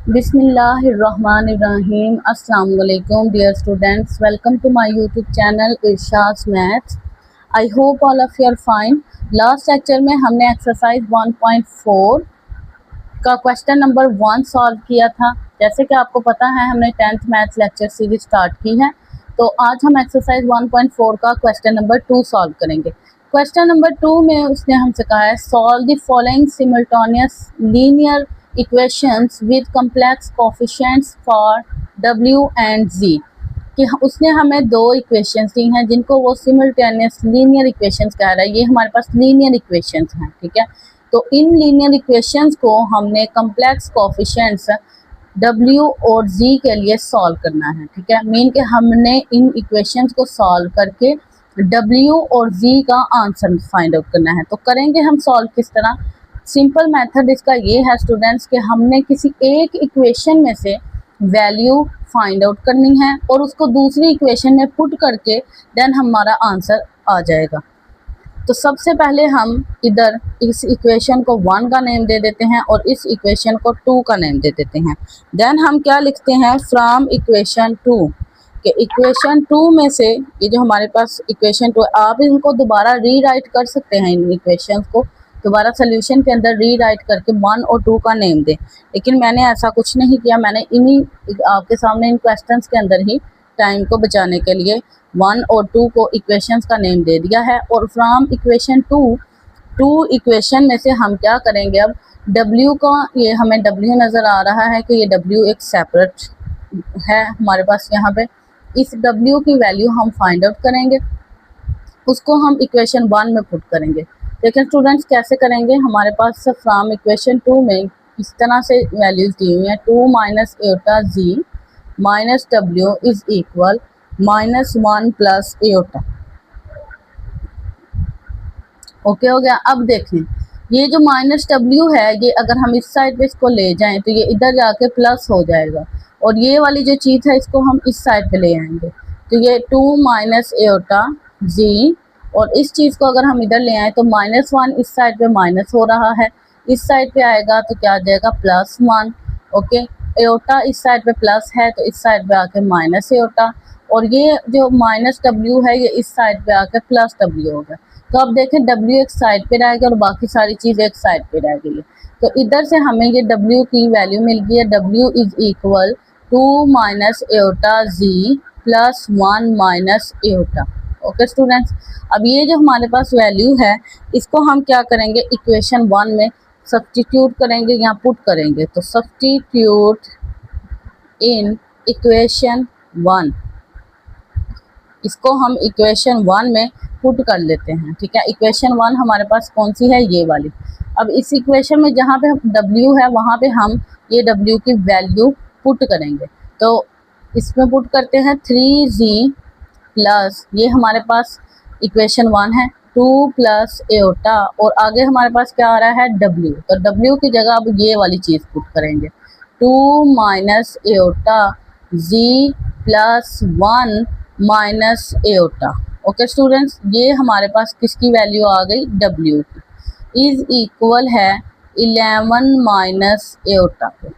बिस्मिल्लाहिर्रहमानिर्रहीम। अस्सलाम वालेकुम dear students, welcome to my YouTube channel Irshad maths. I hope all of you are fine. Last lecture में हमने exercise 1.4 का क्वेश्चन नंबर 1 सॉल्व किया था। जैसे कि आपको पता है हमने 10th maths lecture series start की है, तो आज हम एक्सरसाइज 1.4 का क्वेश्चन नंबर 2 सॉल्व करेंगे। क्वेश्चन नंबर 2 में उसने हमसे कहा है solve the following simultaneous linear equations with complex coefficients for W and Z। कि उसने हमें दो इक्वेशंस दी हैं जिनको वो सिमल्टेनियस लीनियर इक्वेशंस कह रहा है। ये हमारे पास लीनियर इक्वेशंस हैं, ठीक है। तो इन लीनियर इक्वेशंस को हमने कम्प्लेक्स कोफिशिएंट्स W और Z के लिए सॉल्व करना है, ठीक है। मीन कि हमने इन इक्वेशंस को सॉल्व करके W और Z का आंसर फाइंड आउट करना है। तो करेंगे हम सॉल्व किस तरह। सिंपल मेथड इसका ये है स्टूडेंट्स कि हमने किसी एक इक्वेशन में से वैल्यू फाइंड आउट करनी है और उसको दूसरी इक्वेशन में पुट करके देन हमारा आंसर आ जाएगा। तो सबसे पहले हम इधर इस इक्वेशन को 1 का नेम दे देते हैं और इस इक्वेशन को 2 का नेम दे देते हैं। देन हम क्या लिखते हैं, फ्रॉम इक्वेशन 2 कि इक्वेशन 2 में से ये जो हमारे पास इक्वेशन 2, आप इनको दोबारा रीराइट कर सकते हैं। इन इक्वेशन को दोबारा सोल्यूशन के अंदर रीराइट करके 1 और 2 का नेम दें, लेकिन मैंने ऐसा कुछ नहीं किया। मैंने इन्हीं आपके सामने इन क्वेश्चंस के अंदर ही टाइम को बचाने के लिए 1 और 2 को इक्वेशंस का नेम दे दिया है। और फ्रॉम इक्वेशन 2 इक्वेशन में से हम क्या करेंगे, अब W का, ये हमें W नज़र आ रहा है कि ये W एक सेपरेट है हमारे पास यहाँ पे। इस W की वैल्यू हम फाइंड आउट करेंगे, उसको हम इक्वेशन 1 में पुट करेंगे। लेकिन स्टूडेंट्स कैसे करेंगे, हमारे पास फ्रॉम इक्वेशन 2 में इस तरह से वैल्यूज दी हुई हैं, 2 minus iota Z minus W is equal -1 plus iota. Okay हो गया। अब देखें ये जो -W है, ये अगर हम इस साइड पे इसको ले जाएं तो ये इधर जाके प्लस हो जाएगा, और ये वाली जो चीज़ है इसको हम इस साइड पे ले आएंगे तो ये 2 माइनस एटा Z, और इस चीज़ को अगर हम इधर ले आए तो -1 इस साइड पे माइनस हो रहा है, इस साइड पे आएगा तो क्या आ जाएगा +1। ओके, एटा इस साइड पे प्लस है तो इस साइड पे आके माइनस एटा, और ये जो -W है ये इस साइड पे आके +W हो गया। तो अब देखें W एक साइड पे रह गया और बाकी सारी चीज़ एक साइड पे रह गई है। तो इधर से हमें ये W की वैल्यू मिल गई है, W is equal 2 minus iota Z plus 1 minus Etah. Okay students, अब ये जो हमारे पास वैल्यू है इसको हम क्या करेंगे, इक्वेशन 1 में सब्स्टिट्यूट करेंगे या पुट करेंगे। तो सब्स्टिट्यूट इन इक्वेशन 1, इसको हम इक्वेशन 1 में पुट कर लेते हैं, ठीक है। इक्वेशन 1 हमारे पास कौन सी है, ये वाली। अब इस इक्वेशन में जहाँ पे W है वहाँ पे हम ये W की वैल्यू पुट करेंगे। तो इसमें पुट करते हैं 3Z प्लस, ये हमारे पास इक्वेशन 1 है, 2 प्लस एटा, और आगे हमारे पास क्या आ रहा है W। तो W की जगह अब ये वाली चीज़ पुट करेंगे, 2 minus iota Z plus 1 minus एटा। ओके स्टूडेंट्स, ये हमारे पास किसकी वैल्यू आ गई, W की, इज इक्वल है 11 माइनस एटा के।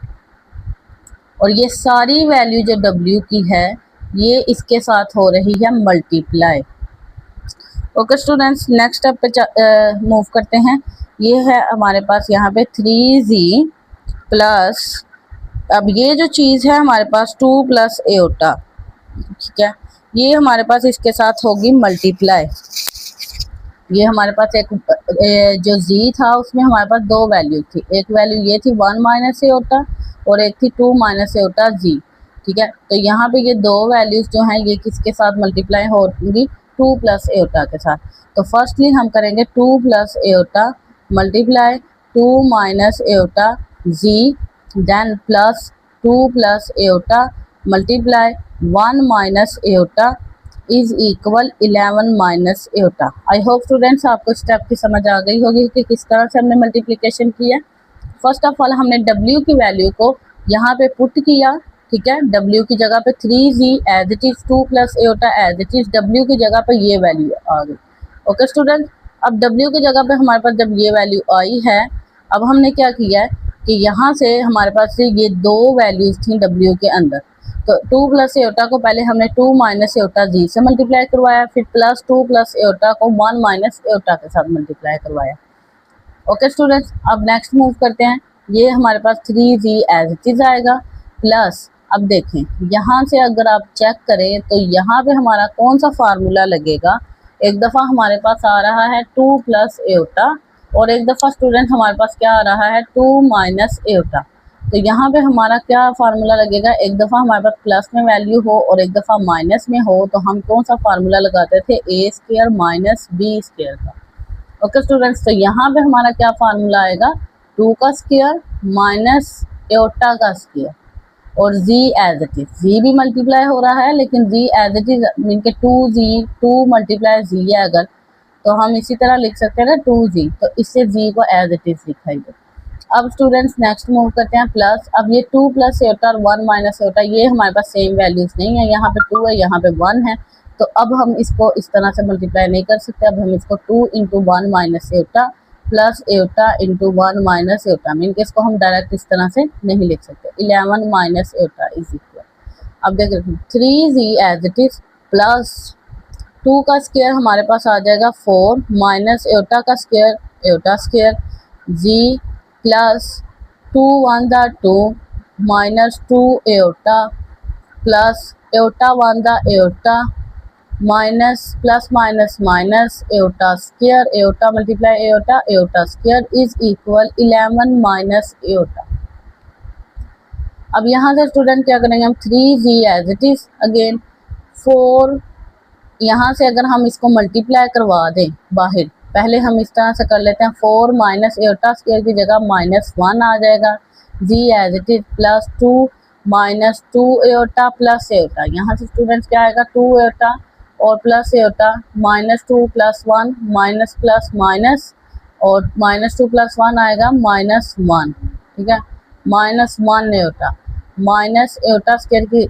और ये सारी वैल्यू जो W की है ये इसके साथ हो रही है multiply. Okay students, next step पे मूव करते हैं। ये है हमारे पास यहाँ पे 3Z प्लस, अब ये जो चीज़ है हमारे पास 2 प्लस एटा, ठीक है, ये हमारे पास इसके साथ होगी मल्टीप्लाई। ये हमारे पास एक जो Z था उसमें हमारे पास दो वैल्यू थी, एक वैल्यू ये थी 1 माइनस एटा और एक थी 2 माइनस एटा Z, ठीक है। तो यहाँ पे ये दो वैल्यूज जो हैं ये किसके साथ मल्टीप्लाई होंगी, 2 प्लस एटा के साथ। तो फर्स्टली हम करेंगे 2 plus Etah multiply 2 minus iota Z, then plus 2 plus Etah multiply 1 minus Etah is equal 11 minus Etah. I hope students आपको स्टेप की समझ आ गई होगी कि किस तरह से हमने मल्टीप्लिकेशन की है। फर्स्ट ऑफ ऑल हमने W की वैल्यू को यहाँ पे पुट किया, ठीक है। W की जगह पे 3Z as it is, 2 plus iota as it is, W की जगह पे ये वैल्यू आ गई। ओके स्टूडेंट, अब W की जगह पे हमारे पास जब ये वैल्यू आई है, अब हमने क्या किया है कि यहाँ से हमारे पास ये दो वैल्यूज थी W के अंदर, तो 2 प्लस एयोटा को पहले हमने 2 माइनस एयोटा जी से मल्टीप्लाई करवाया, फिर प्लस 2 प्लस एयोटा को 1 माइनस एयोटा के साथ मल्टीप्लाई करवाया। ओके स्टूडेंट्स, अब नेक्स्ट मूव करते हैं। ये हमारे पास 3g एज इट इज आएगा प्लस, अब देखें यहाँ से अगर आप चेक करें तो यहाँ पे हमारा कौन सा फार्मूला लगेगा। एक दफ़ा हमारे पास आ रहा है 2 प्लस एयोटा और एक दफ़ा स्टूडेंट हमारे पास क्या आ रहा है 2 माइनस एयोटा। तो यहाँ पे हमारा क्या फार्मूला लगेगा, एक दफ़ा हमारे पास प्लस में वैल्यू हो और एक दफ़ा माइनस में हो, तो हम कौन सा फार्मूला लगाते थे, A square minus B square का। ओके स्टूडेंट्स, तो यहाँ पे हमारा क्या फार्मूला आएगा, 2 का स्क्वायर माइनस एयोटा का स्क्वायर और z as it is, z भी मल्टीप्लाई हो रहा है लेकिन z एज इट इज मीन के 2 मल्टीप्लाई z है अगर, तो हम इसी तरह लिख सकते हैं ना 2z, तो इससे z को एज इट इज लिखा ही। अब स्टूडेंट्स नेक्स्ट मूव करते हैं प्लस, अब ये 2 प्लस एयोटा और 1 माइनस एयोटा, ये हमारे पास सेम वैल्यूज नहीं है, यहाँ पे 2 है यहाँ पे 1 है, तो अब हम इसको इस तरह से मल्टीप्लाई नहीं कर सकते। अब हम इसको 2 into 1 minus aorta plus aorta into 1 minus aorta, mean के इसको हम डायरेक्ट इस तरह से नहीं लिख सकते। 11 माइनस एयोटा इज इक्वल, अब देख रहे हैं 3z as it is plus 2 का स्क्वायर हमारे पास आ जाएगा 4 माइनस एयोटा का square aorta square z plus 2 1 दा 2 माइनस 2 एयोटा प्लस एयोटा 1 दा aorta minus plus minus minus aorta square aorta multiply aorta aorta square is equal 11 minus aorta. अब यहाँ से student क्या करेंगे हम 3z as it is again 4, यहाँ से अगर हम इसको मल्टीप्लाई करवा दें बाहर, पहले हम इस तरह से कर लेते हैं 4 माइनस एयोटा स्क्वायर की जगह -1 आ जाएगा, z as it is plus 2 minus 2 iota plus iota, यहाँ से स्टूडेंट्स क्या आएगा 2 एयोटा और plus iota -2 plus 1 minus plus minus और -2 प्लस 1 आएगा -1, ठीक है, -1 एयोटा माइनस एयोटा स्क्वायर की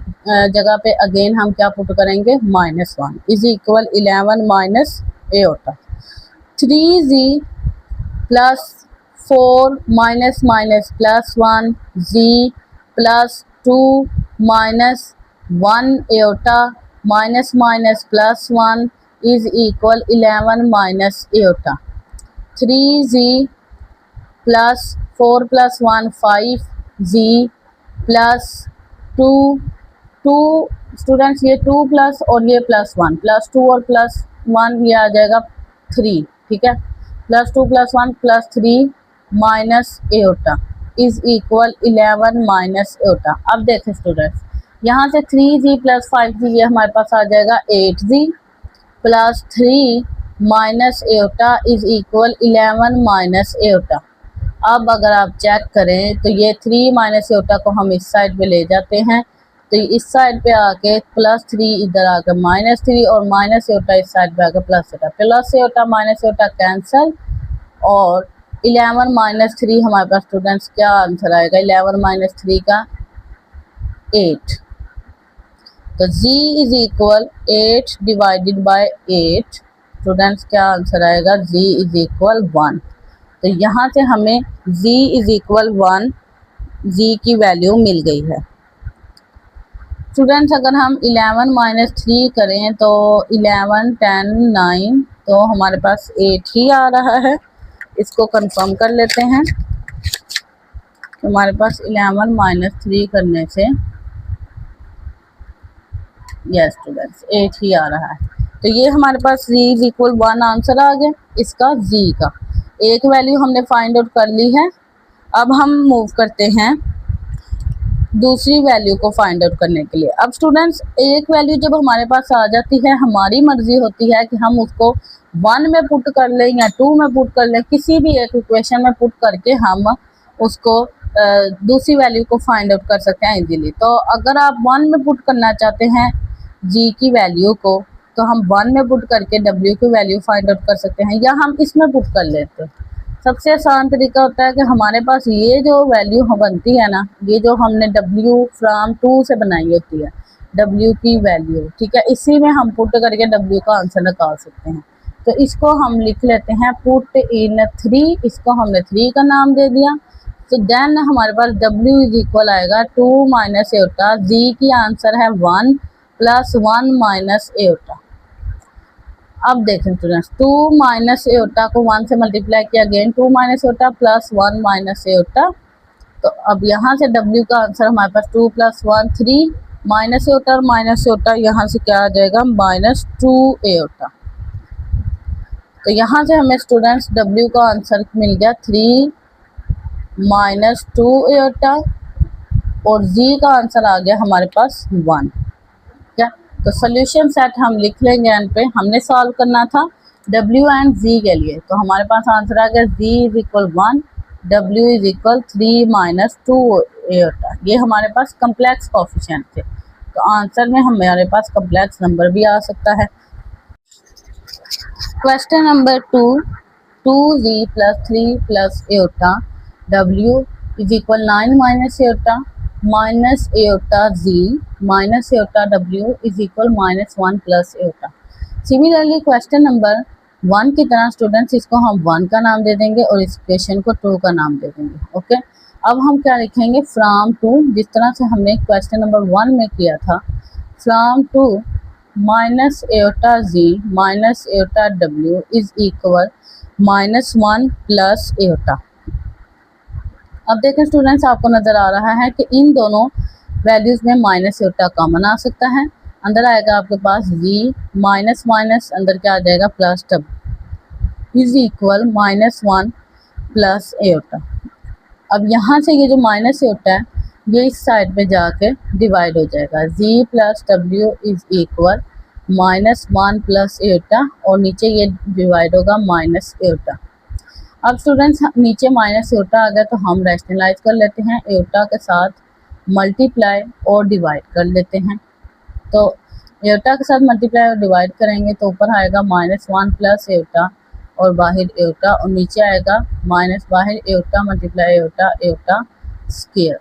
जगह पे अगेन हम क्या पुट करेंगे -1 is equal 11 minus aorta. 3z plus 4 minus minus plus 1 z plus 2 minus 1 aorta minus minus plus 1 is equal 11 minus aorta. 3z plus 4 plus 1 5 z plus 2 students ये 2 plus और ये plus 1 plus 2 और plus 1 ये आ जाएगा 3, ठीक है, plus 2 plus 1 plus 3 minus aorta is equal 11 minus aorta. अब देखें स्टूडेंट्स यहाँ से 3z प्लस 5z ये हमारे पास आ जाएगा 8z plus 3 minus aorta is equal 11 minus aorta. अब अगर आप चेक करें तो ये 3 माइनस एयोटा को हम इस साइड पे ले जाते हैं, तो इस साइड पे आके प्लस 3 इधर आकर -3 और माइनस एयोटा इस साइड पे आकर plus aorta minus aorta cancel और 11 माइनस 3 हमारे पास स्टूडेंट्स क्या आंसर आएगा 11 माइनस 3 का 8, तो z is equal 8 divided by 8 students क्या आंसर आएगा z इज इक्वल 1। तो यहाँ से हमें z इज इक्वल 1 z की वैल्यू मिल गई है। स्टूडेंट्स अगर हम 11 माइनस 3 करें तो 11 10 9, तो हमारे पास 8 ही आ रहा है। इसको कंफर्म कर लेते हैं, तो हमारे पास 11 माइनस 3 करने से यस स्टूडेंट्स 8 ही आ रहा है। तो ये हमारे पास z इज इक्वल 1 आंसर आ गया इसका, z का एक वैल्यू हमने फाइंड आउट कर ली है। अब हम मूव करते हैं दूसरी वैल्यू को फाइंड आउट करने के लिए। अब स्टूडेंट्स एक वैल्यू जब हमारे पास आ जाती है, हमारी मर्जी होती है कि हम उसको 1 में पुट कर लें या 2 में पुट कर लें, किसी भी एक इक्वेशन में पुट करके हम उसको दूसरी वैल्यू को फाइंड आउट कर सकते हैं इजीली। तो अगर आप 1 में पुट करना चाहते हैं g की वैल्यू को, तो हम 1 में पुट करके w की वैल्यू फाइंड आउट कर सकते हैं, या हम इसमें पुट कर लेते हैं। सबसे आसान तरीका होता है कि हमारे पास ये जो वैल्यू बनती है ना, ये जो हमने w फ्रॉम 2 से बनाई होती है w की वैल्यू, ठीक है, इसी में हम पुट करके w का आंसर निकाल सकते हैं। तो इसको हम लिख लेते हैं पुट इन 3, इसको हमने 3 का नाम दे दिया। तो देन हमारे पास W इज इक्वल आएगा 2 माइनस एटा, Z की आंसर है 1 प्लस 1 माइनस एटा। अब देखें स्टूडेंट्स, 2 माइनस एटा को 1 से मल्टीप्लाई किया, again 2 minus iota plus 1 minus एटा। तो अब यहाँ से W का आंसर हमारे पास 2 प्लस 1 3 माइनस एटा और माइनस एटा, यहाँ से क्या आ जाएगा माइनस 2 एटा। तो यहाँ से हमें स्टूडेंट्स W का आंसर मिल गया 3 माइनस 2 एटा और Z का आंसर आ गया हमारे पास 1। क्या तो सोल्यूशन सेट हम लिख लेंगे एंड पे, हमने सॉल्व करना था W एंड Z के लिए। तो हमारे पास आंसर आ गया Z is equal 1, W is equal 3 minus 2 एटा। ये हमारे पास कम्प्लेक्स कोफिशिएंट थे, तो आंसर में हमारे पास कम्प्लेक्स नंबर भी आ सकता है। Question number 2, 2Z plus 3 plus iota W is equal 9 minus Etah minus iota Z minus Etah W is equal minus 1 plus iota. Similarly question number 1 की तरह स्टूडेंट्स इसको हम 1 का नाम दे देंगे और इस क्वेश्चन को 2 का नाम दे देंगे। ओके, अब हम क्या लिखेंगे फ्रॉम 2, जिस तरह से हमने क्वेश्चन नंबर 1 में किया था, from 2 minus iota Z minus Etah W is equal minus 1 plus iota. अब देखें स्टूडेंट्स, आपको नज़र आ रहा है कि इन दोनों वैल्यूज़ में माइनस एटा कॉमन आ सकता है। अंदर आएगा आपके पास Z माइनस माइनस, अंदर क्या आ जाएगा plus W is equal minus 1 plus iota. अब यहाँ से ये जो माइनस एटा है ये इस साइड पे जाके डिवाइड हो जाएगा, Z plus W is equal minus 1 plus iota और नीचे ये डिवाइड होगा माइनस एटा। अब स्टूडेंट्स नीचे माइनस एटा आ गया तो हम रैशनलाइज कर लेते हैं, एटा के साथ मल्टीप्लाई और डिवाइड कर लेते हैं। तो एटा के साथ मल्टीप्लाई और डिवाइड करेंगे तो ऊपर आएगा माइनस 1 प्लस एटा और बाहर एटा और नीचे आएगा माइनस बाहर एटा मल्टीप्लाई एटा एटा स्क्वायर।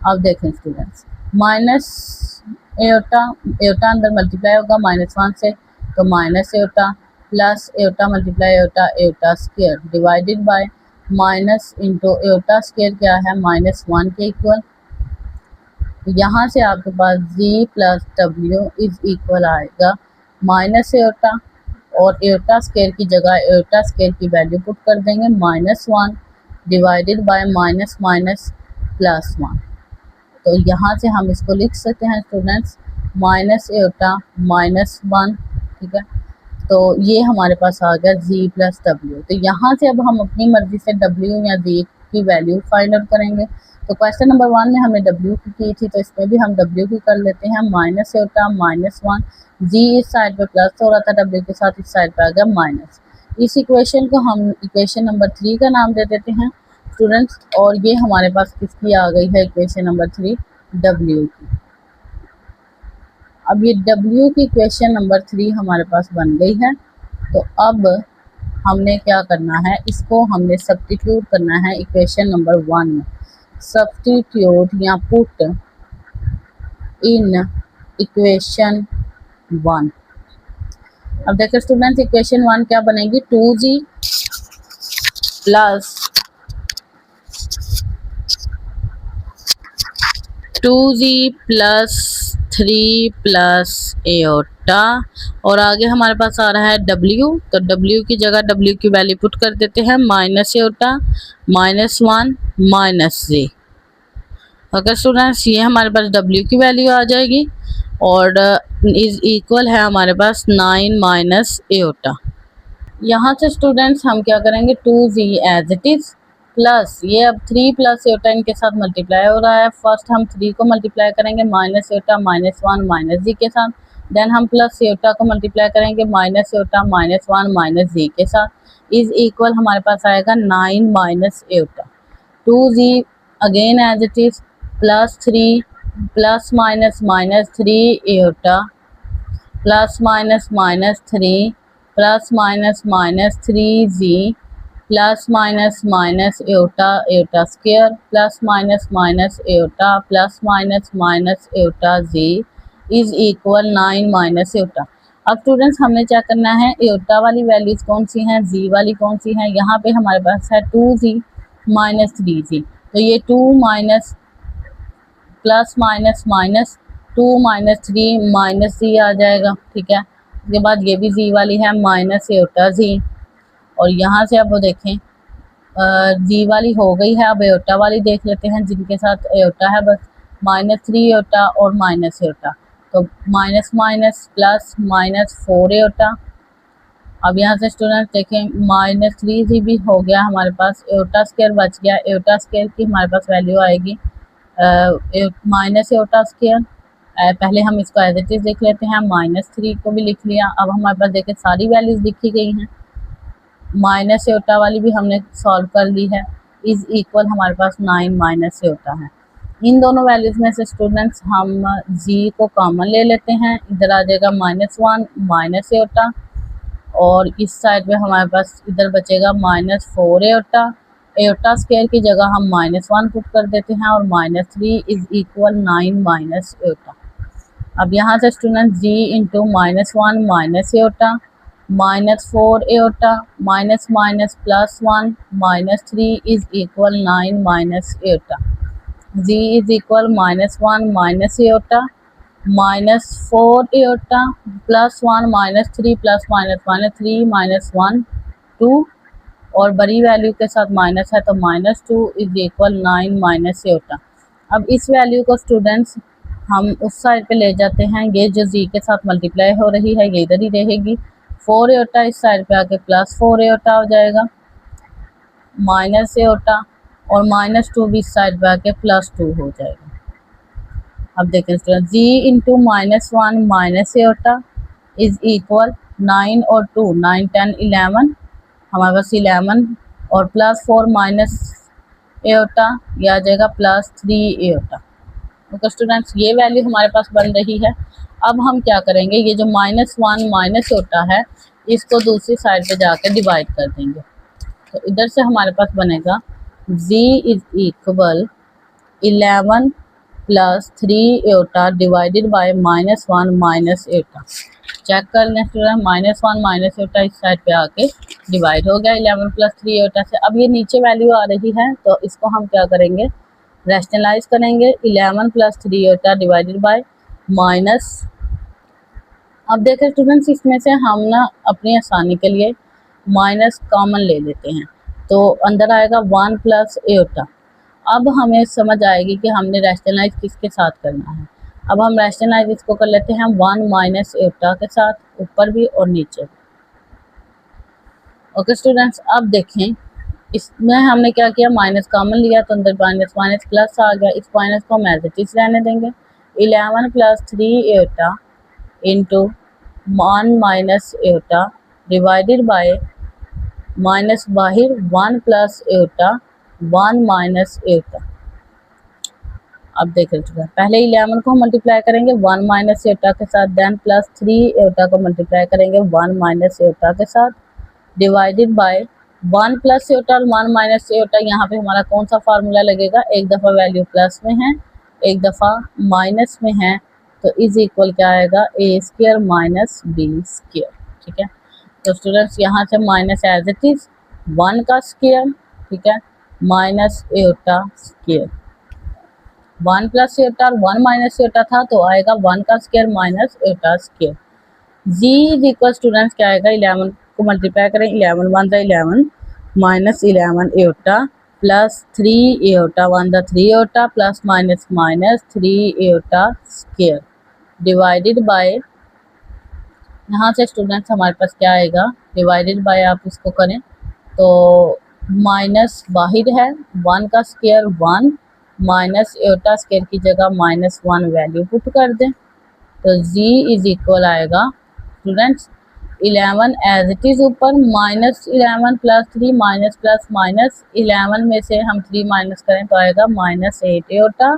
अब देखें स्टूडेंट्स, माइनस एटा एटा अंदर मल्टीप्लाई होगा माइनस 1 से तो minus iota plus iota multiply Etah iota square divided by minus into Etah square क्या है माइनस 1 के इक्वल। यहाँ से आपके पास Z plus W is equal आएगा माइनस एटा और एटा स्क्वायर की जगह एटा स्क्वायर की वैल्यू पुट कर देंगे minus 1 divided by minus minus plus 1। तो यहाँ से हम इसको लिख सकते हैं स्टूडेंट्स माइनस एटा माइनस 1। ठीक है, तो ये हमारे पास आ गया Z प्लस W। तो यहाँ से अब हम अपनी मर्जी से W या Z की वैल्यू फाइंड आउट करेंगे। तो क्वेश्चन नंबर 1 में हमने W की थी तो इसमें भी हम W की कर लेते हैं माइनस एटा माइनस 1, Z इस साइड पे प्लस हो रहा था W के साथ, इस साइड पे आ गया माइनस। इस इक्वेशन को हम इक्वेशन नंबर 3 का नाम दे देते हैं स्टूडेंट्स और ये हमारे पास किसकी आ गई है इक्वेशन नंबर 3 W की। अब ये W की इक्वेशन नंबर 3 हमारे पास बन गई है। तो अब हमने क्या करना है, इसको हमने सब्स्टिट्यूट करना है इक्वेशन नंबर 1 में। सब्स्टिट्यूट या पुट इन इक्वेशन 1। अब देखिए स्टूडेंट्स इक्वेशन 1 क्या बनेगी, 2Z प्लस 3 प्लस एटा और आगे हमारे पास आ रहा है W। तो W की जगह W की वैल्यू पुट कर देते हैं माइनस एटा माइनस 1 माइनस Z। अगर स्टूडेंट्स ये हमारे पास W की वैल्यू आ जाएगी और इज इक्वल है हमारे पास 9 माइनस एटा। यहाँ से स्टूडेंट्स हम क्या करेंगे 2Z as it is plus ये अब 3 प्लस एटा इनके साथ मल्टीप्लाई हो रहा है। फर्स्ट हम 3 को मल्टीप्लाई करेंगे माइनस एटा माइनस 1 माइनस Z के साथ, देन हम प्लस एटा को मल्टीप्लाई करेंगे माइनस एटा माइनस 1 माइनस Z के साथ, इज इक्वल हमारे पास आएगा 9 minus iota. 2Z again as it is plus 3 plus minus minus 3 iota plus minus minus 3 plus minus minus 3Z plus minus minus iota iota square plus minus minus iota plus minus minus iota Z is equal 9 minus iota. अब students हमने क्या करना है, एटा वाली values कौन सी हैं, Z वाली कौन सी हैं। यहाँ पे हमारे पास है 2Z -3 तो ये 2 minus plus minus minus 2 -3 -z आ जाएगा, ठीक है। उसके बाद ये भी z वाली है माइनस एटा z, और यहाँ से अब वो देखें जी वाली हो गई है। अब एटा वाली देख लेते हैं जिनके साथ एटा है, बस -3 एटा और माइनस एटा, तो माइनस माइनस प्लस -4 एटा। अब यहाँ से स्टूडेंट देखें -3 भी हो गया हमारे पास, एटा स्क्वायर बच गया। एटा स्क्वायर की हमारे पास वैल्यू आएगी माइनस एटा स्क्वायर। पहले हम इसको एज इट इज देख लेते हैं, -3 को भी लिख लिया। अब हमारे पास देखें सारी वैल्यूज लिखी गई हैं, माइनस एटा वाली भी हमने सॉल्व कर ली है, इज इक्वल हमारे पास 9 माइनस एटा है। इन दोनों वैल्यूज में से स्टूडेंट्स हम जी को कॉमन ले लेते हैं, इधर आ जाएगा -1 माइनस एटा, और इस साइड पे हमारे पास इधर बचेगा -4 एटा। एटा स्क्वायर की जगह हम -1 पुट कर देते हैं, और -3 इज इक्वल 9 माइनस एटा। अब यहाँ से student ji into -1 minus Etah -4 Etah minus minus +1 -3 is equal 9 minus Etah. Ji is equal -1 minus Etah -4 Etah +1 -3 plus minus -3 -1 2, और बड़ी वैल्यू के साथ माइनस है तो -2 इज इक्वल 9 माइनस एटा। अब इस वैल्यू को स्टूडेंट्स हम उस साइड पे ले जाते हैं, ये जो जी के साथ मल्टीप्लाई हो रही है ये इधर ही रहेगी। 4 एटा इस साइड पे आके +4 एटा हो जाएगा, माइनस एटा, और -2 भी इस साइड पे आके +2 हो जाएगा। अब देखें student ji into -1 minus Etah is equal 9 और 2 9 10 11, हमारे पास 11, और +4 माइनस एटा ये आ जाएगा +3 एटा। ओके स्टूडेंट्स, ये वैल्यू हमारे पास बन रही है। अब हम क्या करेंगे, ये जो -1 माइनस एटा है इसको दूसरी साइड पे जाकर डिवाइड कर देंगे, तो इधर से हमारे पास बनेगा z is equal 11 plus 3 Etah divided by -1 minus Etah. Check कर लें स्टूडेंट, -1 माइनस एटा इस साइड पे आके डिवाइड हो गया 11 प्लस 3 एटा से। अब ये नीचे वैल्यू आ रही है तो इसको हम क्या करेंगे, रैशनलाइज करेंगे। 11 प्लस 3 एटा डिवाइडेड बाय माइनस, अब देखें स्टूडेंट्स इसमें से हम ना अपनी आसानी के लिए माइनस कॉमन ले लेते हैं, तो अंदर आएगा 1 प्लस एटा। अब हमें समझ आएगी कि हमने रैशनलाइज किसके साथ करना है। अब हम रैशनलाइज इसको कर लेते हैं 1 माइनस एटा के साथ, ऊपर भी और नीचे भी। ओके स्टूडेंट्स, अब देखें इसमें हमने क्या किया, माइनस कॉमन लिया तो अंदर माइनस माइनस प्लस आ गया, इस माइनस को हम एज इट इज रहने देंगे। 11 प्लस 3 एटा इंटू 1 माइनस एटा डिवाइडेड बाय माइनस बाहर 1 प्लस एटा 1 माइनस एटा। अब देख लीजिए, पहले 11 को मल्टीप्लाई करेंगे 1 माइनस एटा के साथ, देन प्लस 3 एटा को मल्टीप्लाई करेंगे 1 माइनस एटा के साथ, डिवाइडेड बाय 1 प्लस एटा और 1 माइनस एटा। यहाँ पे हमारा कौन सा फार्मूला लगेगा, एक दफ़ा वैल्यू प्लस में है एक दफ़ा माइनस में है, तो इज इक्वल क्या आएगा, ए स्क्वायर माइनस बी स्क्वायर। ठीक है, तो स्टूडेंट्स यहाँ से माइनस एज इट इज 1 का स्क्वायर, ठीक है, minus iota square. 1 plus iota और 1 माइनस एटा था तो आएगा 1 का square minus iota square. G is equal students क्या आएगा, 11 को मल्टीप्लाई करें 11 1 the 11 minus 11 Etah plus 3 Etah 1 the 3 iota plus minus minus 3 Etah square divided by, यहाँ से स्टूडेंट्स हमारे पास क्या आएगा, डिवाइडेड बाय आप इसको करें तो माइनस बाहर है 1 का स्क्वायर 1 माइनस एटा स्क्वायर की जगह -1 वैल्यू पुट कर दें, तो z इज इक्वल आएगा स्टूडेंट्स 11 एज इट इज ऊपर -11 प्लस 3 माइनस प्लस माइनस 11 में से हम 3 माइनस करें तो आएगा -8 एटा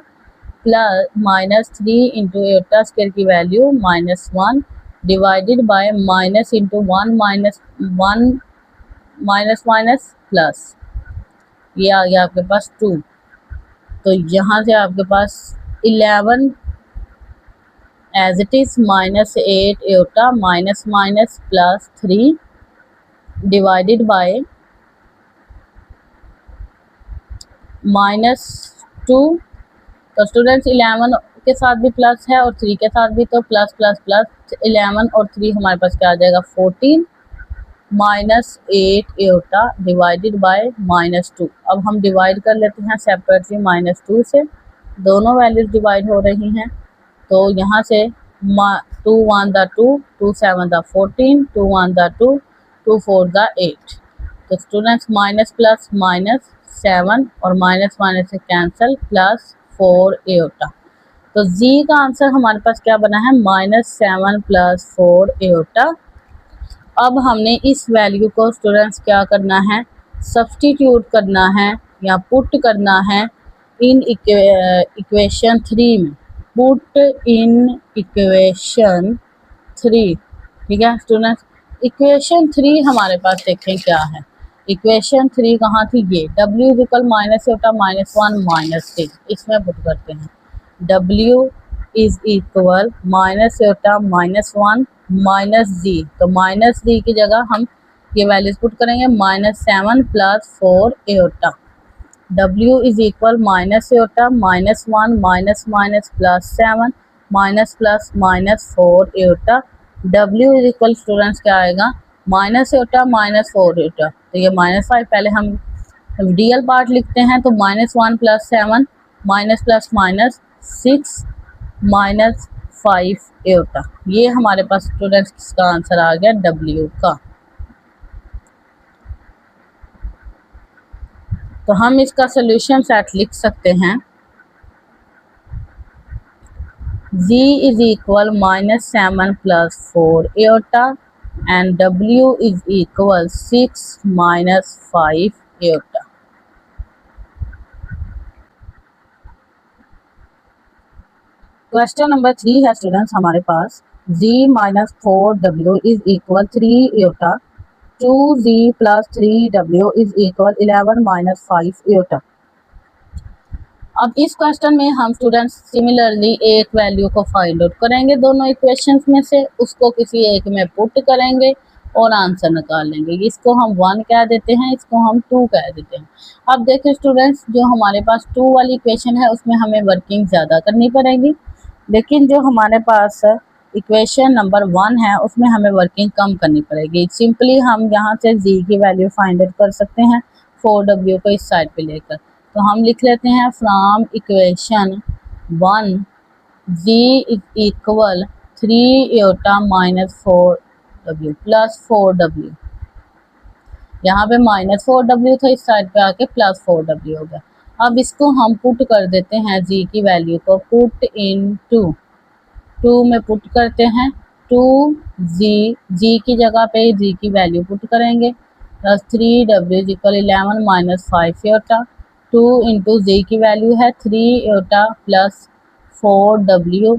प्लस -3 इंटू एटा स्क्वायर की value -1 divided by minus into 1 minus 1 minus minus plus, ये आ गया आपके पास 2, तो यहाँ से आपके पास 11 as it is -8 Etah minus minus plus 3 divided by -2। तो स्टूडेंट्स 11 के साथ भी प्लस है और 3 के साथ भी, तो प्लस प्लस प्लस 11 और 3 हमारे पास क्या आ जाएगा 14 -8 एटा डिवाइडेड बाय -2। अब हम डिवाइड कर लेते हैं सेपरेटली -2 से, दोनों वैल्यूज डिवाइड हो रही हैं। तो यहाँ से 2 1 द 2, 2 7 द 14, 2 1 द 2, 2 4 द 8। तो स्टूडेंट्स माइनस प्लस -7 और माइनस माइनस से कैंसिल, प्लस 4 एटा। तो जी का आंसर हमारे पास क्या बना है -7 + 4 एटा। अब हमने इस वैल्यू को स्टूडेंट्स क्या करना है, सब्सटीट्यूट करना है या पुट करना है इन इक्वेशन 3 में। पुट इन इक्वेशन 3, ठीक है स्टूडेंट्स। इक्वेशन 3 हमारे पास देखें क्या है। इक्वेशन 3 कहाँ थी, ये W इक्वल माइनस एटा -1 -3, इसमें पुट करते हैं। W is equal minus Etah -1 -g, तो -g की जगह हम ये वैल्यूज पुट करेंगे -7 + 4 एटा। W is equal minus Etah -1 minus minus +7 minus plus -4 Etah. W is equal students क्या आएगा माइनस एटा -4 एटा। तो ये -5, पहले हम रियल पार्ट लिखते हैं, तो -1 + 7 माइनस प्लस -6 -5 एटा। ये हमारे पास स्टूडेंट्स किसका आंसर आ गया W का। तो हम इसका सोल्यूशन सेट लिख सकते हैं। G is equal -7 + 4 Etah and W is equal 6 -5 Etah. Question number 3 है स्टूडेंट्स हमारे पास, G - 4W is equal 3 Etah, 2G + 3W is equal 11 - 5 एटा। अब इस क्वेश्चन में हम स्टूडेंट्स सिमिलरली एक वैल्यू को फाइंड आउट करेंगे दोनों इक्वेशंस में से, उसको किसी एक में पुट करेंगे और आंसर निकाल लेंगे। इसको हम 1 कह देते हैं, इसको हम 2 कह देते हैं। अब देखिए स्टूडेंट्स, जो हमारे पास 2 वाली इक्वेशन है उसमें हमें वर्किंग ज़्यादा करनी पड़ेगी, लेकिन जो हमारे पास इक्वेशन नंबर 1 है उसमें हमें वर्किंग कम करनी पड़ेगी। सिंपली हम यहाँ से जी की वैल्यू फाइंड आउट कर सकते हैं 4W को इस साइड पे लेकर। तो हम लिख लेते हैं from equation 1 G is equal 3 Etah -4W + 4W। यहाँ पे -4W था, इस साइड पे आके +4W हो गया। अब इसको हम पुट कर देते हैं G की वैल्यू को, पुट इन 2 में पुट करते हैं। 2G की जगह पे G की वैल्यू पुट करेंगे, plus 3W is equal 11 - 5 Etah. 2 into जी की वैल्यू है 3 iota plus 4W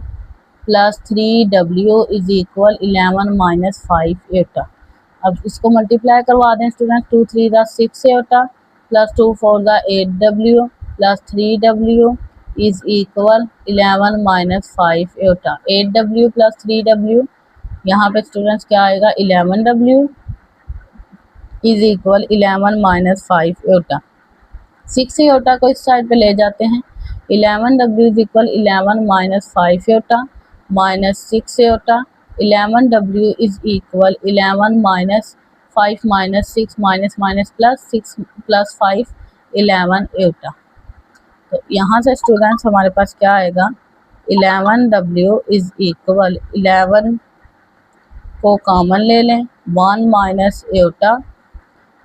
plus 3W is equal 11 - 5 एटा। अब इसको मल्टीप्लाई करवा दें स्टूडेंट, 2 3 दा 6 एटा प्लस 2 4 दा 8W plus 3W is equal 11 - 5 Etah. 8W plus 3W, यहाँ पे स्टूडेंट्स क्या आएगा 11W इज इक्वल 11 - 5 एटा। 6 एटा को इस साइड पे ले जाते हैं, 11W is equal 11 - 5 Etah minus 6 Etah. 11W is equal 11 - 5 - 6 minus minus plus 6 + 5 11 एटा। तो यहाँ से स्टूडेंट्स हमारे पास क्या आएगा 11W इज इक्वल 11 को कॉमन ले लें 1 माइनस एटा,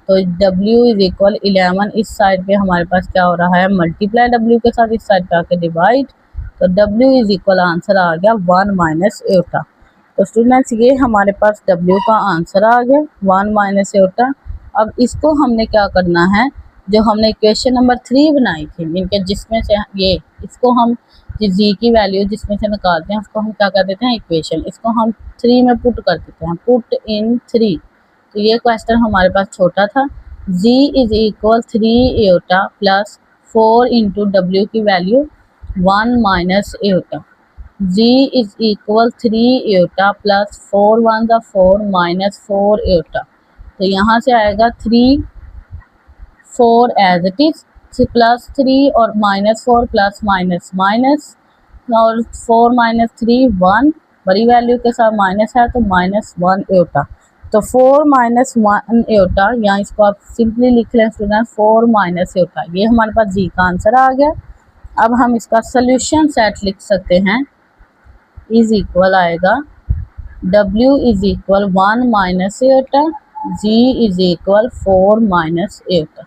तो W इज इक्वल 11 इस साइड पे हमारे पास क्या हो रहा है मल्टीप्लाई W के साथ इस साइड पे आके डिवाइड, तो W इज इक्वल आंसर आ गया 1 माइनस एटा। तो स्टूडेंट्स ये हमारे पास W का आंसर आ गया 1 माइनस एटा। अब इसको हमने क्या करना है, जो हमने इक्वेशन नंबर 3 बनाई थी इनके, जिसमें से ये इसको हम जी की वैल्यू जिसमें से निकालते हैं उसको हम क्या कर देते हैं इक्वेशन, इसको हम 3 में पुट कर देते हैं, पुट इन 3। तो ये क्वेश्चन हमारे पास छोटा था। G is equal 3 iota plus 4 into W की value 1 minus Etah. G is equal 3 iota plus 4 1 दा 4 माइनस 4 एटा। तो यहाँ से आएगा 3 4 एज इट इज +3 और -4 प्लस माइनस माइनस, और 4 - 3 1, बड़ी वैल्यू के साथ माइनस है तो -1 एटा। तो 4 - 1 एटा, या इसको आप सिंपली लिख लें स्टूडेंट 4 - एटा। ये हमारे पास जी का आंसर आ गया। अब हम इसका सोल्यूशन सेट लिख सकते हैं, इज इक्वल आएगा W is equal 1 - Etah, G is equal 4 - Etah.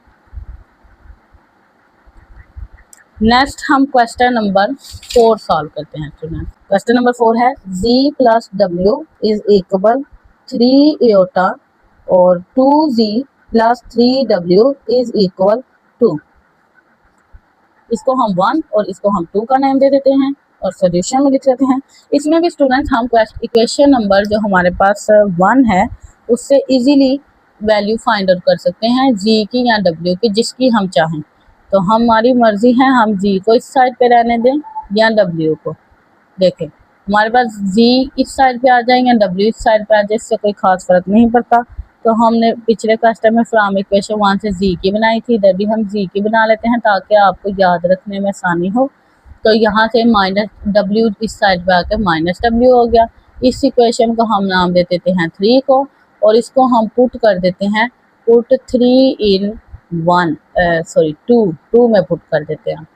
Next हम क्वेश्चन नंबर 4 सॉल्व करते हैं स्टूडेंट। क्वेश्चन नंबर 4 है Z plus W is equal 3 एटा और 2Z plus 3W is equal 2। इसको हम 1 और इसको हम 2 का नाम दे देते हैं और सोल्यूशन में लिख लेते हैं। इसमें भी स्टूडेंट्स हम इक्वेशन नंबर जो हमारे पास 1 है उससे इजीली वैल्यू फाइंड आउट कर सकते हैं, जी की या डब्ल्यू की, जिसकी हम चाहें। तो हमारी मर्जी है हम जी को इस साइड पे रहने दें या डब्ल्यू को। देखें हमारे पास जी इस साइड पे आ जाए या डब्ल्यू इस साइड पे आ जाए, इससे कोई खास फर्क नहीं पड़ता। तो हमने पिछले क्वेश्चन में फ्रॉम इक्वेशन 1 से जी की बनाई थी, इधर भी हम जी की बना लेते हैं ताकि आपको याद रखने में आसानी हो। तो यहाँ से -w इस साइड पे आकर -w हो गया। इस इक्वेशन को हम नाम दे देते हैं 3 को, और इसको हम पुट कर देते हैं, पुट 3 इन 2 में पुट कर देते हैं।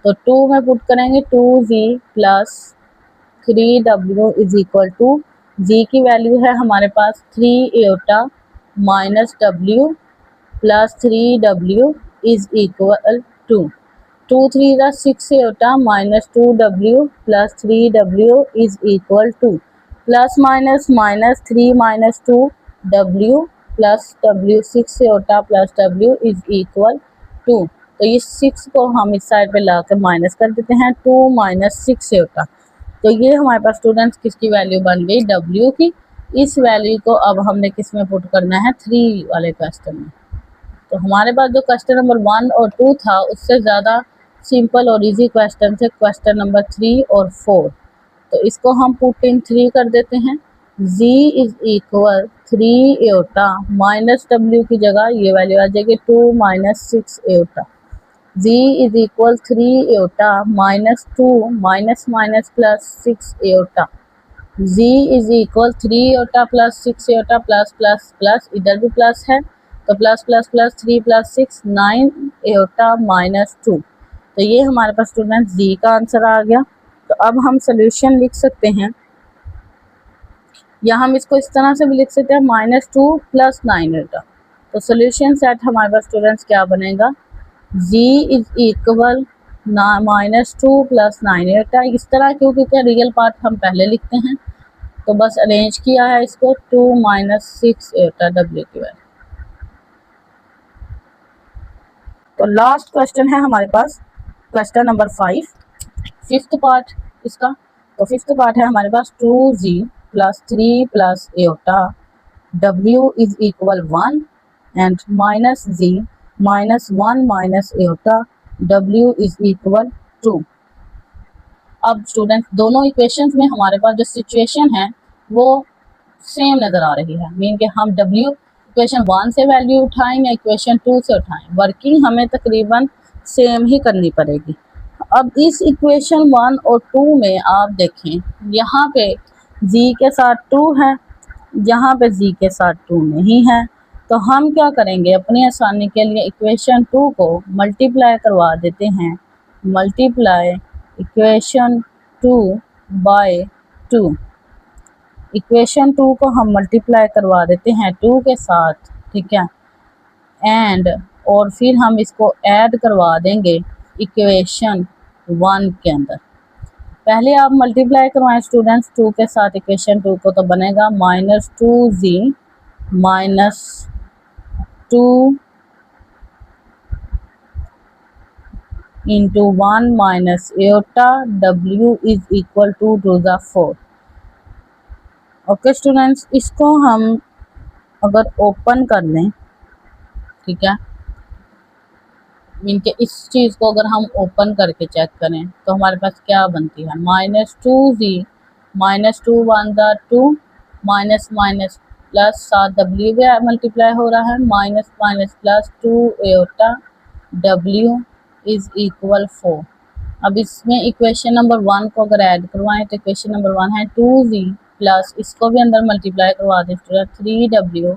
तो 2 में पुट करेंगे 2z plus 3w is equal to, G की वैल्यू है हमारे पास 3 एटा minus w plus 3w is equal to 2 3 ज़ा 6 एटा minus 2w plus 3w is equal to, plus minus minus 3 minus 2w plus w 6 एटा plus w is equal to. तो ये 6 को हम इस साइड पे ला कर माइनस कर देते हैं, 2 माइनस 6 एटा। तो ये हमारे पास स्टूडेंट्स किसकी वैल्यू बन गई, W की। इस वैल्यू को अब हमने किस में पुट करना है, 3 वाले क्वेश्चन में। तो हमारे पास जो क्वेश्चन नंबर 1 और 2 था उससे ज़्यादा सिंपल और इजी क्वेश्चन थे क्वेश्चन नंबर 3 और 4। तो इसको हम पुट इन 3 कर देते हैं। Z इज इक्वल 3 एटा माइनस W की जगह ये वैल्यू आ जाएगी 2 minus 6 Etah. Z is equal 3 एटा minus 2 minus minus plus 6 Etah. Z is equal 3 iota plus 6 एटा प्लस प्लस प्लस, इधर भी प्लस है तो प्लस प्लस प्लस 3 प्लस 6 9 एटा माइनस 2। तो ये हमारे पास स्टूडेंट Z का आंसर आ गया। तो अब हम सोल्यूशन लिख सकते हैं, या हम इसको इस तरह से भी लिख सकते हैं -2 प्लस 9 एटा। तो सोल्यूशन सेट हमारे पास स्टूडेंट्स क्या बनेगा, Z इज इक्वल -2 प्लस 9 एटा। इस तरह क्योंकि रियल पार्ट हम पहले लिखते हैं, तो बस अरेंज किया है इसको 2 माइनस 6 एटा W की वैल्यू। तो लास्ट क्वेश्चन है हमारे पास क्वेश्चन नंबर 5, फिफ्थ पार्ट इसका। तो फिफ्थ पार्ट है हमारे पास 2z plus 3 plus iota W is equal 1 and minus z minus 1 minus Etah W is equal 2। अब स्टूडेंट्स दोनों इक्वेशंस में हमारे पास जो सिचुएशन है वो सेम नज़र आ रही है, मीन कि हम W इक्वेशन 1 से वैल्यू उठाएं या इक्वेशन 2 से उठाएं, वर्किंग हमें तकरीबन सेम ही करनी पड़ेगी। अब इस इक्वेशन 1 और 2 में आप देखें यहाँ पे z के साथ 2 है, यहाँ पे z के साथ 2 नहीं है। तो हम क्या करेंगे, अपनी आसानी के लिए इक्वेशन 2 को मल्टीप्लाई करवा देते हैं, मल्टीप्लाई इक्वेशन 2 बाय 2। इक्वेशन 2 को हम मल्टीप्लाई करवा देते हैं 2 के साथ, ठीक है, एंड और फिर हम इसको ऐड करवा देंगे इक्वेशन 1 के अंदर। पहले आप मल्टीप्लाई करवाएं स्टूडेंट्स 2 के साथ इक्वेशन 2 को, तो बनेगा -2z minus 2 into 1 minus Etah W is equal to 2 ज़ा 4। ओके स्टूडेंट्स, इसको हम अगर ओपन कर लें, ठीक है, मीन के इस चीज़ को अगर हम ओपन करके चेक करें तो हमारे पास क्या बनती है, -2z माइनस 2 1 ज़ा 2 माइनस माइनस प्लस 7 W भी मल्टीप्लाई हो रहा है, minus minus plus 2 Etah W is equal 4। अब इसमें इक्वेशन नंबर 1 को अगर ऐड करवाएं तो इक्वेशन नंबर 1 है 2v प्लस, इसको भी अंदर मल्टीप्लाई करवा दें student, 3w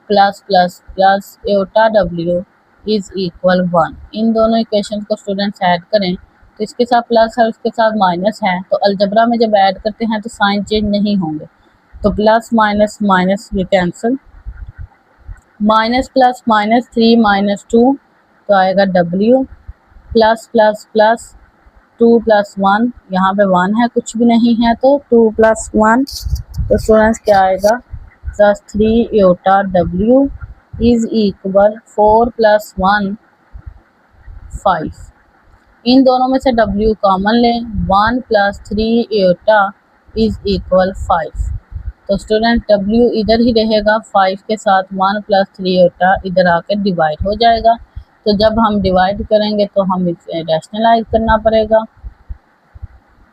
plus plus plus iota w is equal 1। इन दोनों इक्वेशन को स्टूडेंट्स ऐड करें तो इसके साथ प्लस है, उसके साथ माइनस है, तो अलजबरा में जब ऐड करते हैं तो साइन चेंज नहीं होंगे, तो प्लस माइनस माइनस ये cancel, minus plus minus 3 minus 2 तो आएगा w plus plus plus 2 plus 1, यहाँ पे 1 है कुछ भी नहीं है तो 2 प्लस 1, तो स्टूडेंट्स क्या आएगा plus 3 Etah w is equal 4 plus 1 5। इन दोनों में से w कॉमन लें, 1 प्लस 3 एटा इज इक्वल 5। तो स्टूडेंट w इधर ही रहेगा, 5 के साथ 1 प्लस 3 एटा इधर आकर डिवाइड हो जाएगा। तो जब हम डिवाइड करेंगे तो हम इसे रैशनलाइज करना पड़ेगा,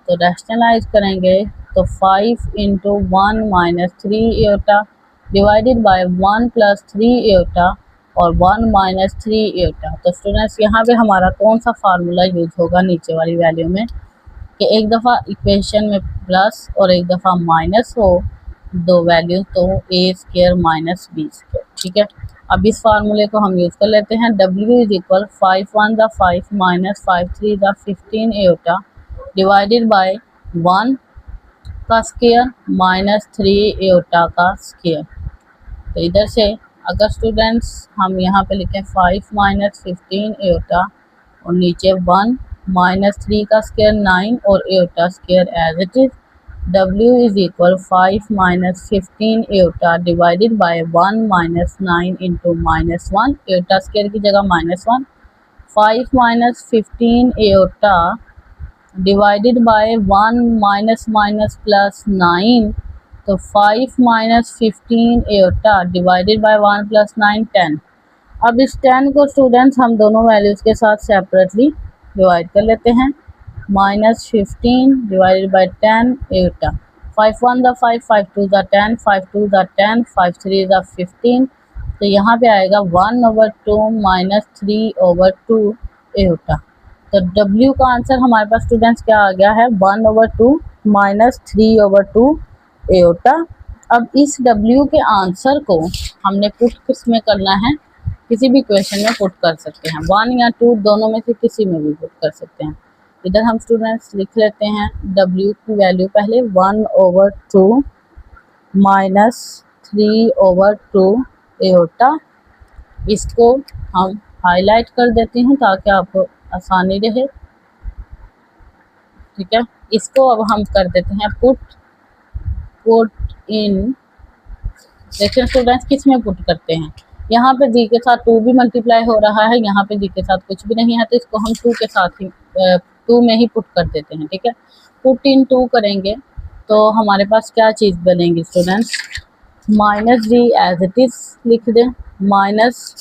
तो रैशनलाइज करेंगे तो 5 into 1 minus 3 Etah divided by 1 plus 3 एटा और 1 माइनस 3 एटा। तो स्टूडेंट्स यहाँ पे हमारा कौन सा फार्मूला यूज होगा नीचे वाली वैल्यू में, कि एक दफ़ा इक्वेशन में प्लस और एक दफ़ा माइनस हो दो वैल्यू, तो a square minus b square. ठीक है, अब इस फार्मूले को हम यूज़ कर लेते हैं। w is equal 5 1 the 5 minus 5 3 the 15 iota divided by 1 का स्क्वायर माइनस 3 एटा का स्क्वायर। तो इधर से अगर स्टूडेंट्स हम यहाँ पे लिखें 5 माइनस 15 एटा और नीचे 1 माइनस 3 का स्क्वायर 9 और iota square as it is, w is equal 5 minus 15 iota divided by 1 minus 9 into minus 1, iota square की जगह minus 1, 5 minus 15 iota divided by 1 minus minus plus 9, तो 5 minus 15 iota divided by 1 plus 9 10। अब इस 10 को students हम दोनों values के साथ सेपरेटली डिवाइड कर लेते हैं, minus 15 divided by 10 Etah, 5 1 the 5 5 2 the 10 5 2 the 10 5 3 the 15, तो यहाँ पे आएगा 1/2 माइनस 3/2 एटा। तो w का आंसर हमारे पास स्टूडेंट्स क्या आ गया है 1/2 माइनस 3/2 एटा। अब इस w के आंसर को हमने पुट किस में करना है, किसी भी क्वेश्चन में पुट कर सकते हैं, 1 या 2 दोनों में से किसी में भी पुट कर सकते हैं। इधर हम स्टूडेंट्स लिख लेते हैं w की वैल्यू पहले 1/2 माइनस 3/2 एटा। इसको हम हाईलाइट कर देती हूँ ताकि आपको आसानी रहे। ठीक है, इसको अब हम कर देते हैं पुट इन, देखिए स्टूडेंट्स किस में पुट करते हैं, यहाँ पे जी के साथ 2 भी मल्टीप्लाई हो रहा है, यहाँ पे जी के साथ कुछ भी नहीं है, तो इसको हम 2 के साथ ही 2 में ही पुट कर देते हैं। ठीक है, पुट इन 2 करेंगे तो हमारे पास क्या चीज़ बनेगी students, minus G as it is लिख दें, minus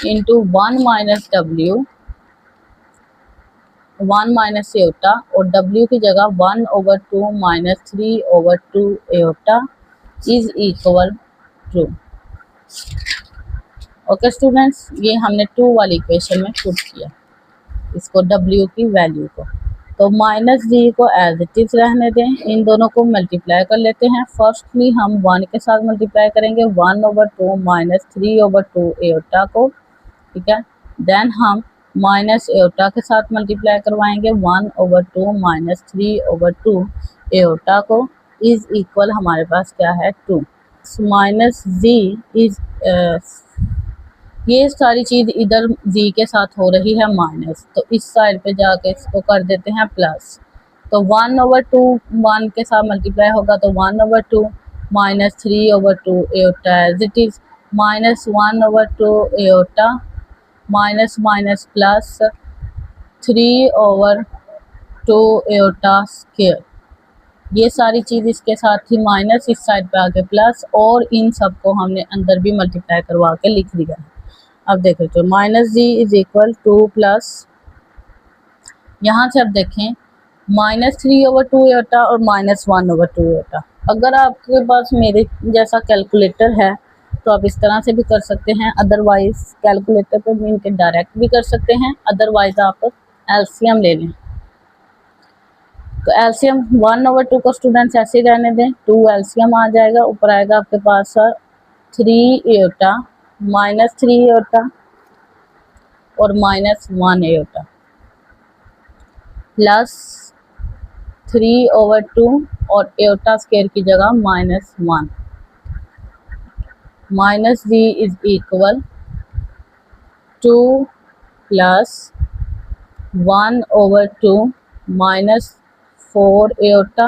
into 1 minus w 1 minus iota और w की जगह 1/2 minus 3/2 iota is equal to. Okay students, ये हमने 2 वाली इक्वेशन में पुट किया इसको w की वैल्यू को। तो माइनस जी को एज इट इज रहने दें, इन दोनों को मल्टीप्लाई कर लेते हैं। फर्स्टली हम 1 के साथ मल्टीप्लाई करेंगे 1/2 माइनस 3/2 एटा को। ठीक है, देन हम माइनस एटा के साथ मल्टीप्लाई करवाएंगे 1/2 माइनस 3/2 एटा को इज इक्वल हमारे पास क्या है 2। माइनस जी इज ये सारी चीज़ इधर जी के साथ हो रही है माइनस, तो इस साइड पे जाके इसको कर देते हैं प्लस। तो 1/2 1 के साथ मल्टीप्लाई होगा तो 1/2 minus 3/2 Etah as it is, minus 1/2 Etah minus minus plus 3/2 Etah square. ये सारी चीज़ इसके साथ ही माइनस, इस साइड पे आके प्लस, और इन सब को हमने अंदर भी मल्टीप्लाई करवा के लिख दिया है। अब देखें तो minus G is equal 2 plus, यहाँ से अब देखें माइनस 3/2 एटा और माइनस 1/2 एटा। अगर आपके पास मेरे जैसा कैलकुलेटर है तो आप इस तरह से भी कर सकते हैं, अदरवाइज कैलकुलेटर पे भी इनके डायरेक्ट भी कर सकते हैं, अदरवाइज आप एलसीएम ले लें। तो एलसीएम 1/2 को स्टूडेंट्स ऐसे ही रहने दें, 2 एलसीएम आ जाएगा, ऊपर आएगा आपके पास 3 एयोटा माइनस 3 एयोटा और माइनस 1 एयोटा प्लस 3/2 और एयोटा स्केयर की जगह -1 minus G is equal 2 plus 1/2 minus 4 iota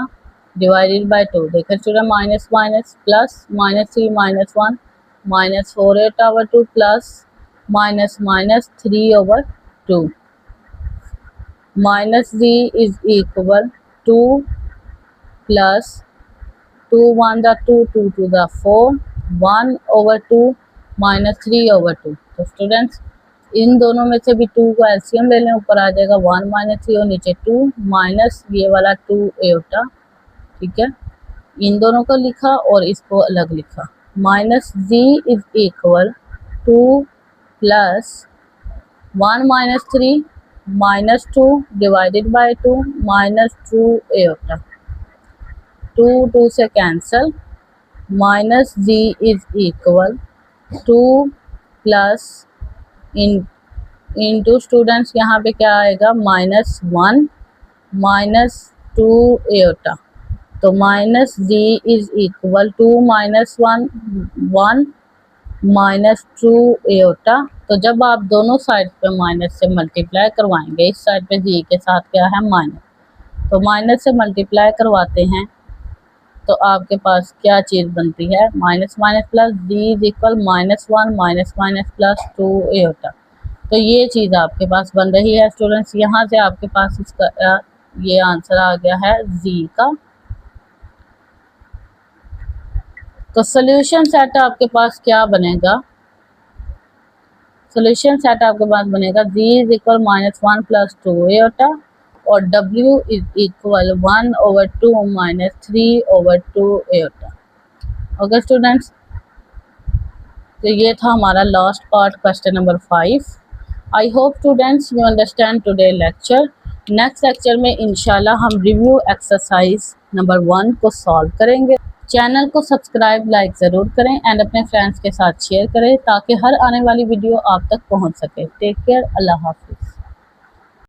divided by 2। देखिए student minus minus plus -3 -1 minus 4 एयोटा/2 plus minus minus 3/2 minus G is equal 2 plus 2 1 दा 2 2 2 दा 4 1/2 माइनस 3/2। तो students in दोनों में से भी 2 को एलसीएम ले लें, ऊपर आ जाएगा 1 माइनस 3 और नीचे 2 माइनस ये वाला 2 एयोटा। ठीक है, इन दोनों को लिखा और इसको अलग लिखा। Minus G is equal 2 plus 1 minus 3 minus 2 divided by 2 minus 2 iota. 2 2 से cancel, minus G is equal 2 plus into students यहाँ पे क्या आएगा -1 माइनस 2 एयोटा। तो minus G is equal 2 minus 1 1 minus 2 iota. तो जब आप दोनों साइड पे माइनस से मल्टीप्लाई करवाएंगे, इस साइड पे जी के साथ क्या है माइनस, तो माइनस से मल्टीप्लाई करवाते हैं तो आपके पास क्या चीज़ बनती है minus minus plus G is equal -1 minus minus plus 2 iota. तो ये चीज़ आपके पास बन रही है स्टूडेंट्स। यहाँ से आपके पास इसका ये आंसर आ गया है जी का। तो सोल्यूशन सेट आपके पास क्या बनेगा, सोल्यूशन सेट आपके पास बनेगा जी इज इक्वल -1 प्लस 2 एयोटा और W is equal 1/2 minus 3/2 aorta. Okay students, तो ये था हमारा last part question number 5। I hope students you understand today lecture. Next lecture में इंशाल्लाह हम रिव्यू एक्सरसाइज नंबर 1 को सॉल्व करेंगे। चैनल को सब्सक्राइब लाइक ज़रूर करें एंड अपने फ्रेंड्स के साथ शेयर करें ताकि हर आने वाली वीडियो आप तक पहुंच सके। टेक केयर, अल्लाह हाफिज़।